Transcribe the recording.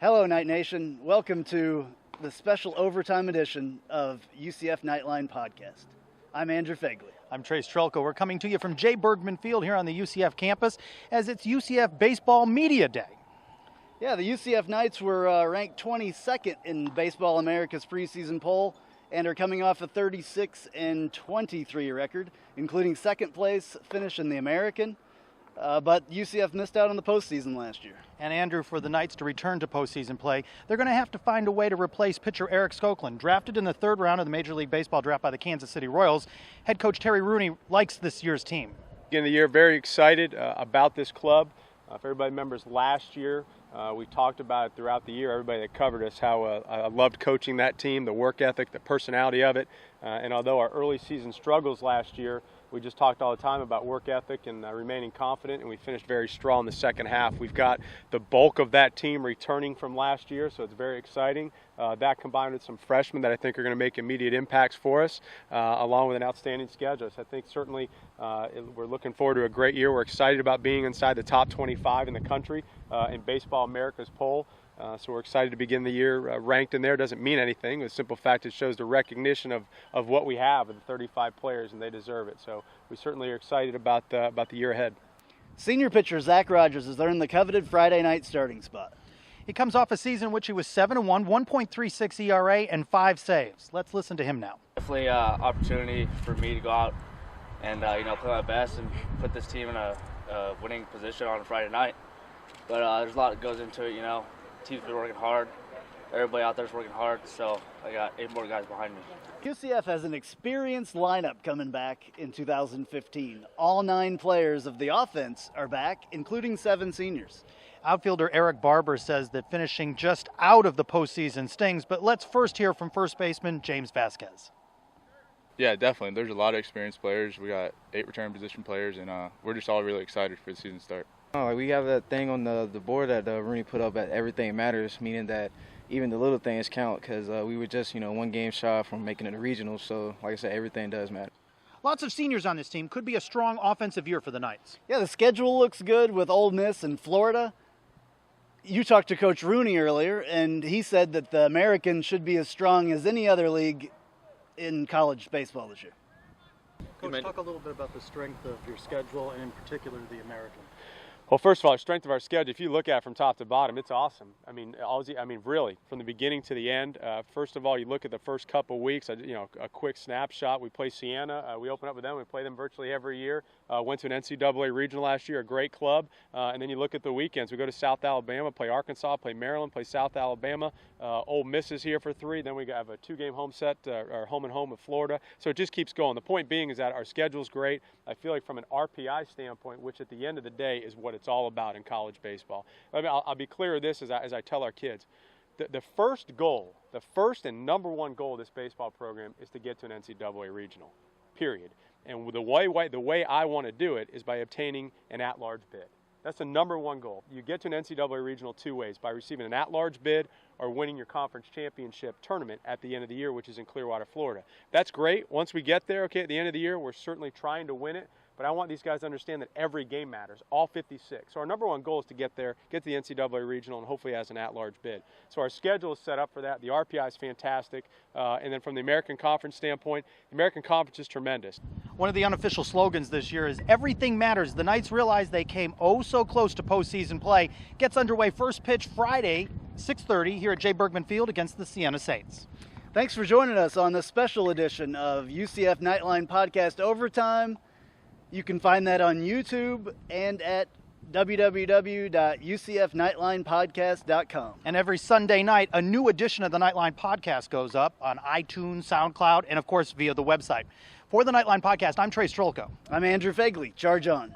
Hello, Night Nation. Welcome to the special overtime edition of UCF Knightline podcast. I'm Andrew Fegley. I'm Trace Trelko. We're coming to you from J. Bergman Field here on the UCF campus as it's UCF Baseball Media Day. Yeah, the UCF Knights were ranked 22nd in Baseball America's preseason poll and are coming off a 36-23 record, including second place finish in the American. But UCF missed out on the postseason last year. And Andrew, for the Knights to return to postseason play, they're going to have to find a way to replace pitcher Eric Skoklund. Drafted in the third round of the Major League Baseball draft by the Kansas City Royals, head coach Terry Rooney likes this year's team. Beginning of the year, very excited about this club. If everybody remembers last year, we talked about it throughout the year, everybody that covered us, how I loved coaching that team, the work ethic, the personality of it. And although our early season struggles last year, we just talked all the time about work ethic and remaining confident, and we finished very strong in the second half. We've got the bulk of that team returning from last year, so it's very exciting. That combined with some freshmen that I think are going to make immediate impacts for us, along with an outstanding schedule. So I think certainly we're looking forward to a great year. We're excited about being inside the top 25 in the country in Baseball America's poll. So we're excited to begin the year ranked in there. Doesn't mean anything. The simple fact it shows the recognition of what we have of the 35 players, and they deserve it. So we certainly are excited about the year ahead. Senior pitcher Zach Rogers has earned the coveted Friday night starting spot. He comes off a season in which he was 7-1, 1.36 ERA, and 5 saves. Let's listen to him now. Definitely an opportunity for me to go out and play my best and put this team in a winning position on a Friday night. But there's a lot that goes into it, Team's been working hard. Everybody out there's working hard, so I got 8 more guys behind me. UCF has an experienced lineup coming back in 2015. All 9 players of the offense are back, including 7 seniors. Outfielder Eric Barber says that finishing just out of the postseason stings, but let's first hear from first baseman James Vasquez. Yeah, definitely. There's a lot of experienced players. We got 8 return position players, and we're just all really excited for the season start. We have that thing on the board that Rooney put up at everything matters, meaning that even the little things count because we were just, 1 game shy from making it a regional. So, like I said, everything does matter. Lots of seniors on this team. Could be a strong offensive year for the Knights. Yeah, the schedule looks good with Ole Miss and Florida. You talked to Coach Rooney earlier, and he said that the American should be as strong as any other league in college baseball this year. Coach, talk a little bit about the strength of your schedule and in particular the American. Well, first of all, the strength of our schedule, if you look at it from top to bottom, it's awesome. Really, from the beginning to the end. First of all, you look at the first couple weeks, a quick snapshot. We play Siena. We open up with them. We play them virtually every year. Went to an NCAA regional last year, a great club. And then you look at the weekends. We go to South Alabama, play Arkansas, play Maryland, play South Alabama. Ole Miss is here for 3. Then we have a 2-game home set, our home and home with Florida. So it just keeps going. The point being is that our schedule's great. I feel like from an RPI standpoint, which at the end of the day is what it's all about in college baseball. I'll be clear of this as I tell our kids. The first and number one goal of this baseball program is to get to an NCAA regional, period. And the way I want to do it is by obtaining an at-large bid. That's the number one goal. You get to an NCAA regional 2 ways, by receiving an at-large bid or winning your conference championship tournament at the end of the year, which is in Clearwater, Florida. That's great. Once we get there, at the end of the year, we're certainly trying to win it. But I want these guys to understand that every game matters, all 56. So our number one goal is to get there, get to the NCAA regional, and hopefully as an at-large bid. So our schedule is set up for that. The RPI is fantastic. And then from the American Conference standpoint, the American Conference is tremendous. One of the unofficial slogans this year is everything matters. The Knights realize they came oh so close to postseason play. Gets underway first pitch Friday, 6:30 here at J. Bergman Field against the Siena Saints. Thanks for joining us on this special edition of UCF Knightline Podcast Overtime. You can find that on YouTube and at www.ucfnightlinepodcast.com. And every Sunday night, a new edition of the Knightline Podcast goes up on iTunes, SoundCloud, and, of course, via the website. For the Knightline Podcast, I'm Trace Trelko. I'm Andrew Fegley. Charge on.